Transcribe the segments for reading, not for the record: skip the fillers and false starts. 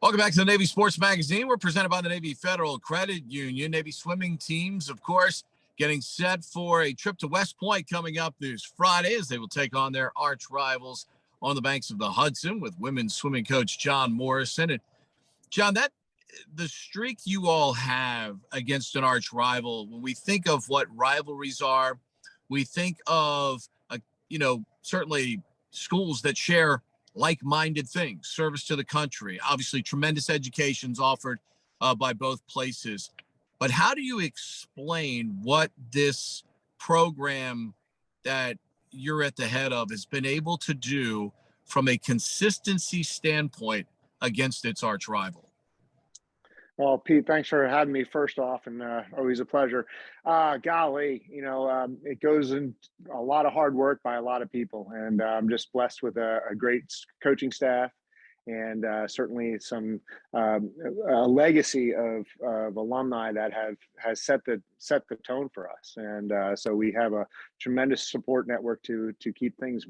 Welcome back to the Navy Sports Magazine. We're presented by the Navy Federal Credit Union. Navy swimming teams, of course, getting set for a trip to West Point coming up this Friday as they will take on their arch rivals on the banks of the Hudson with women's swimming coach John Morrison. And John, that the streak you all have against an arch rival, when we think of what rivalries are, we think of, certainly schools that share like-minded things, service to the country, obviously tremendous educations offered by both places. But how do you explain what this program that you're at the head of has been able to do from a consistency standpoint against its arch rival? Well, Pete, thanks for having me first off, and always a pleasure. Golly, it goes in a lot of hard work by a lot of people, and I'm just blessed with a great coaching staff, and certainly some a legacy of alumni that has set the tone for us, and so we have a tremendous support network to keep things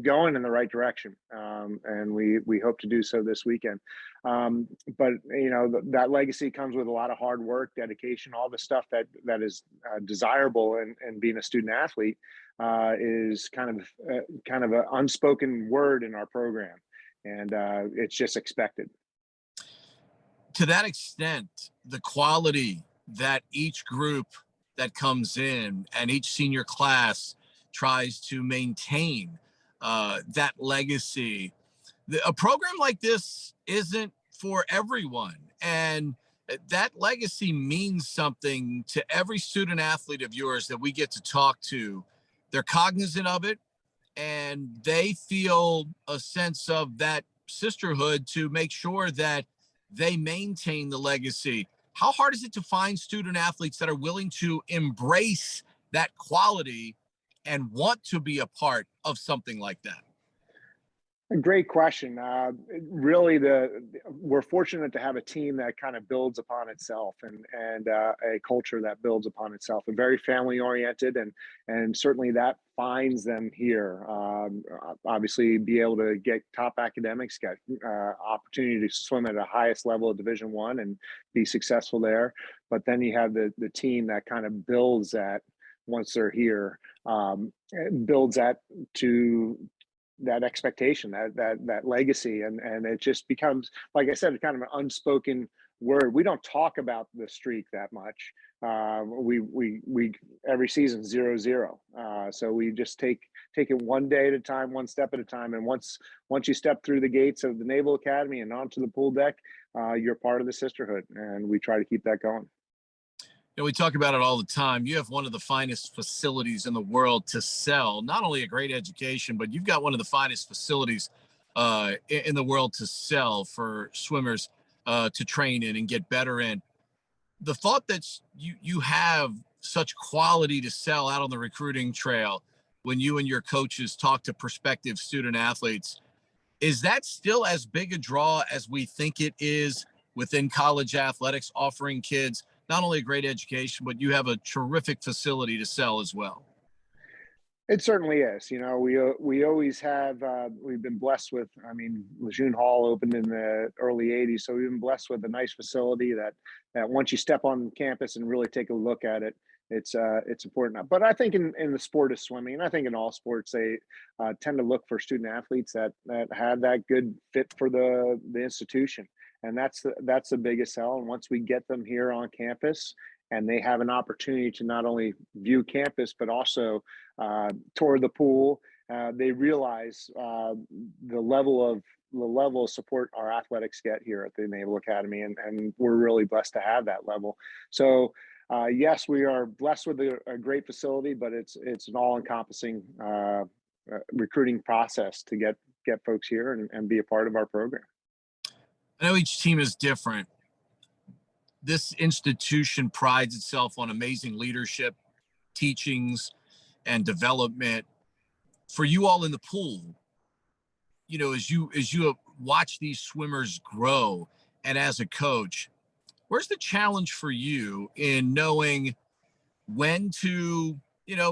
going in the right direction, and we hope to do so this weekend. But that legacy comes with a lot of hard work, dedication, all the stuff that is desirable in being a student athlete is kind of an unspoken word in our program, and it's just expected. To that extent, the quality that each group that comes in and each senior class tries to maintain that legacy. A program like this isn't for everyone, and that legacy means something to every student athlete of yours that we get to talk to. They're cognizant of it, and they feel a sense of that sisterhood to make sure that they maintain the legacy. How hard is it to find student athletes that are willing to embrace that quality and want to be a part of something like that? A great question. Really, we're fortunate to have a team that kind of builds upon itself, and a culture that builds upon itself, and very family oriented, and certainly that finds them here. Obviously, be able to get top academics, get opportunity to swim at the highest level of Division I and be successful there. But then you have the team that kind of builds that once they're here, builds that to that expectation, that legacy, and it just becomes, like I said, kind of an unspoken word. We don't talk about the streak that much. We every season 0-0. So we just take it one day at a time, one step at a time. And once you step through the gates of the Naval Academy and onto the pool deck, you're part of the sisterhood, and we try to keep that going. We talk about it all the time. You have one of the finest facilities in the world to sell, not only a great education, but you've got one of the finest facilities in the world to sell for swimmers to train in and get better in. The thought that you have such quality to sell out on the recruiting trail when you and your coaches talk to prospective student athletes, is that still as big a draw as we think it is within college athletics, offering kids not only a great education, but you have a terrific facility to sell as well? It certainly is. We always have. We've been blessed with. I mean, Lejeune Hall opened in the early '80s, so we've been blessed with a nice facility that once you step on campus and really take a look at it, it's important. But I think in the sport of swimming, and I think in all sports, they tend to look for student athletes that have that good fit for the institution, and that's the biggest sell. And once we get them here on campus, and they have an opportunity to not only view campus but also tour the pool, they realize the level of support our athletics get here at the Naval Academy, and we're really blessed to have that level. So yes, we are blessed with a great facility, but it's an all-encompassing recruiting process to get folks here and be a part of our program. I know each team is different. This institution prides itself on amazing leadership, teachings, and development. For you all in the pool, as you watch these swimmers grow, and as a coach, where's the challenge for you in knowing when to,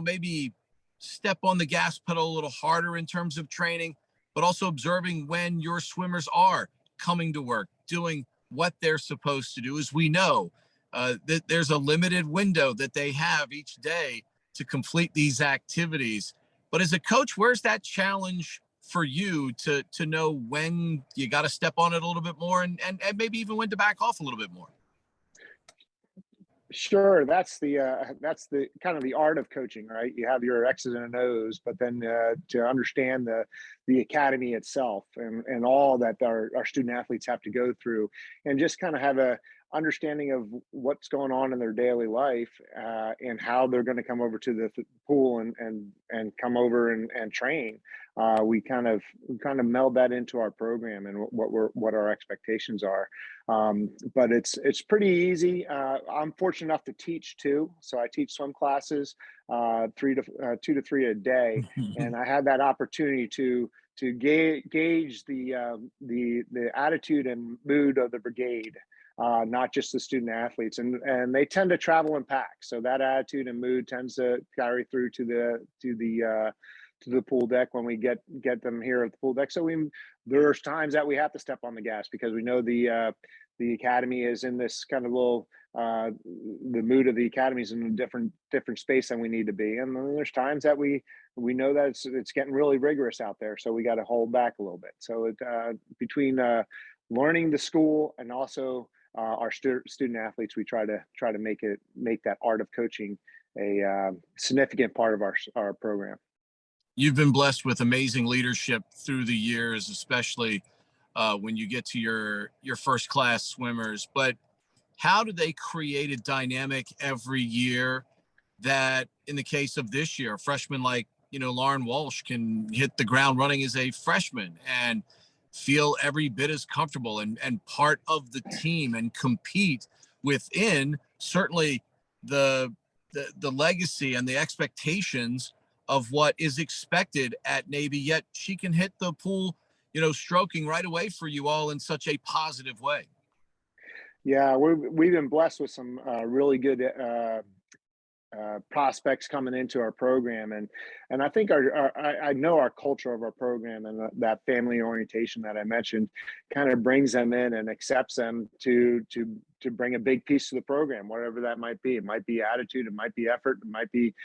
maybe step on the gas pedal a little harder in terms of training, but also observing when your swimmers are coming to work, doing what they're supposed to do. As we know, that there's a limited window that they have each day to complete these activities. But as a coach, where's that challenge for you to know when you got to step on it a little bit more, and maybe even when to back off a little bit more? Sure, that's the kind of the art of coaching, right? You have your X's and O's, but then to understand the academy itself and all that our student athletes have to go through, and just kind of have a understanding of what's going on in their daily life, and how they're going to come over to the pool and come over and train. We kind of meld that into our program and what our expectations are. But it's pretty easy. I'm fortunate enough to teach too, so I teach swim classes, 2 to 3 a day, and I had that opportunity to gauge the attitude and mood of the brigade, not just the student athletes, and they tend to travel in packs, so that attitude and mood tends to carry through to the pool deck when we get them here at the pool deck. So there's times that we have to step on the gas because we know the academy is in this kind of little the mood of the academy is in a different space than we need to be, and then there's times that we know that it's getting really rigorous out there, so we got to hold back a little bit. So between learning the school and also our student athletes, we try to make that art of coaching a significant part of our program. You've been blessed with amazing leadership through the years, especially when you get to your first class swimmers. But how do they create a dynamic every year that, in the case of this year, a freshman like Lauren Walsh can hit the ground running as a freshman and feel every bit as comfortable and part of the team and compete within certainly the legacy and the expectations of what is expected at Navy, yet she can hit the pool, stroking right away for you all in such a positive way. Yeah, we've been blessed with some really good prospects coming into our program, and I think I know our culture of our program and that family orientation that I mentioned kind of brings them in and accepts them to bring a big piece to the program, whatever that might be. It might be attitude, it might be effort, it might be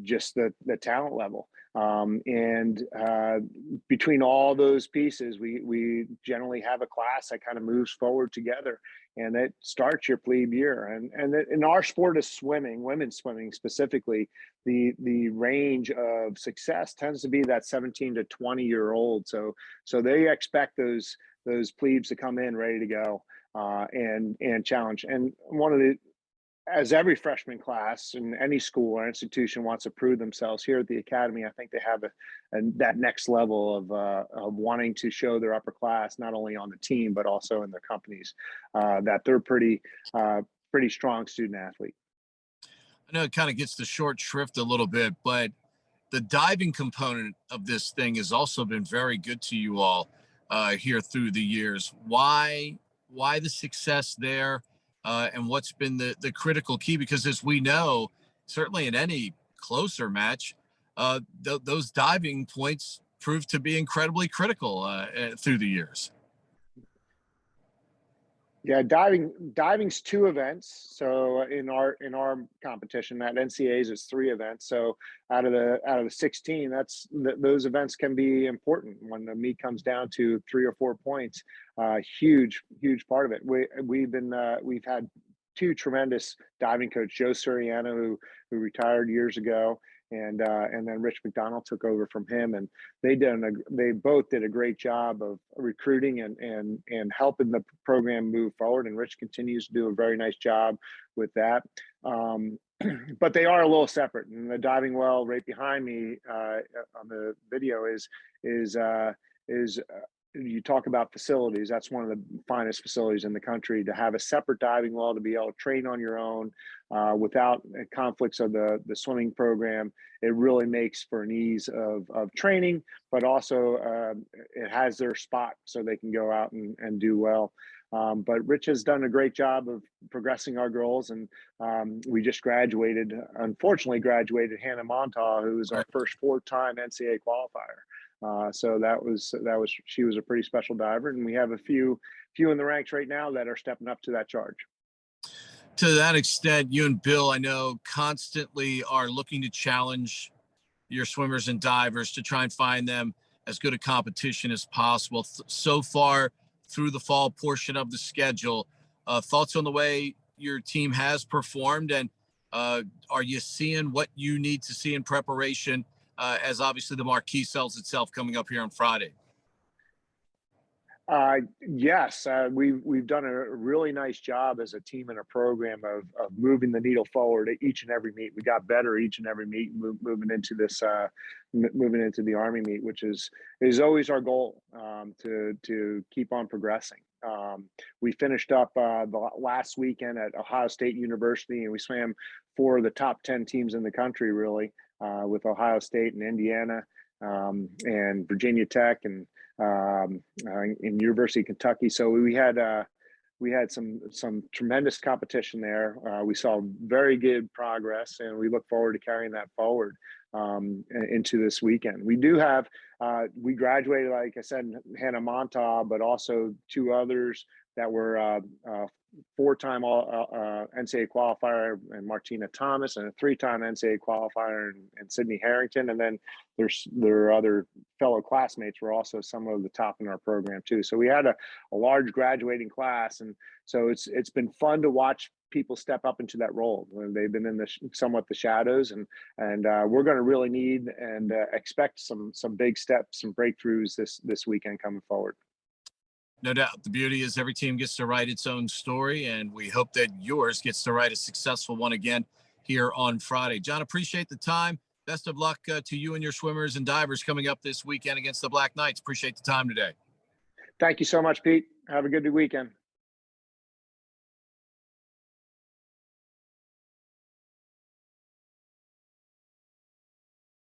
just the talent level. And between all those pieces, we generally have a class that kind of moves forward together, and it starts your plebe year. And in our sport of swimming, women's swimming specifically, the range of success tends to be that 17 to 20-year-old. So they expect those plebes to come in ready to go and challenge. And as every freshman class in any school or institution wants to prove themselves, here at the academy, I think they have that next level of wanting to show their upper class, not only on the team, but also in their companies, that they're pretty strong student athlete. I know it kind of gets the short shrift a little bit, but the diving component of this thing has also been very good to you all here through the years. Why the success there? And what's been the critical key? Because as we know, certainly in any closer match, those diving points proved to be incredibly critical through the years. Yeah, diving's 2 events. So in our competition, at NCAA's is 3 events. So out of the 16, those events can be important when the meet comes down to 3 or 4 points. Huge part of it. We've had 2 tremendous diving coaches, Joe Suriano, who retired years ago, and then Rich McDonald took over from him, and they both did a great job of recruiting and helping the program move forward. And Rich continues to do a very nice job with that. But they are a little separate. And the diving well right behind me on the video is you talk about facilities. That's one of the finest facilities in the country. To have a separate diving well, to be able to train on your own without conflicts of the swimming program, it really makes for an ease of training, but also it has their spot so they can go out and do well. But Rich has done a great job of progressing our goals, and we just unfortunately graduated Hannah Montaugh, who was our first 4-time NCAA qualifier. So she was a pretty special diver, and we have a few in the ranks right now that are stepping up to that charge. To that extent, you and Bill, I know, constantly are looking to challenge your swimmers and divers to try and find them as good a competition as possible. So far through the fall portion of the schedule, thoughts on the way your team has performed, and are you seeing what you need to see in preparation as obviously the marquee sells itself coming up here on Friday? Yes, we've done a really nice job as a team and a program of moving the needle forward at each and every meet. We got better each and every meet, moving into the Army meet, which is always our goal, to keep on progressing. We finished up the last weekend at Ohio State University, and we swam 4 of the top 10 teams in the country, really, with Ohio State and Indiana, and Virginia Tech, and in University of Kentucky. So we had some tremendous competition there. We saw very good progress, and we look forward to carrying that forward into this weekend. We do have we graduated, like I said, Hannah Montaugh, but also 2 others that were 4-time NCAA qualifier, and Martina Thomas, and a 3-time NCAA qualifier, and Sydney Harrington. And then their other fellow classmates were also some of the top in our program too. So we had a large graduating class, and so it's been fun to watch people step up into that role. They've been in somewhat the shadows, and we're going to really need and expect some big steps, some breakthroughs this weekend coming forward. No doubt. The beauty is every team gets to write its own story, and we hope that yours gets to write a successful one again here on Friday. John, appreciate the time. Best of luck to you and your swimmers and divers coming up this weekend against the Black Knights. Appreciate the time today. Thank you so much, Pete. Have a good weekend.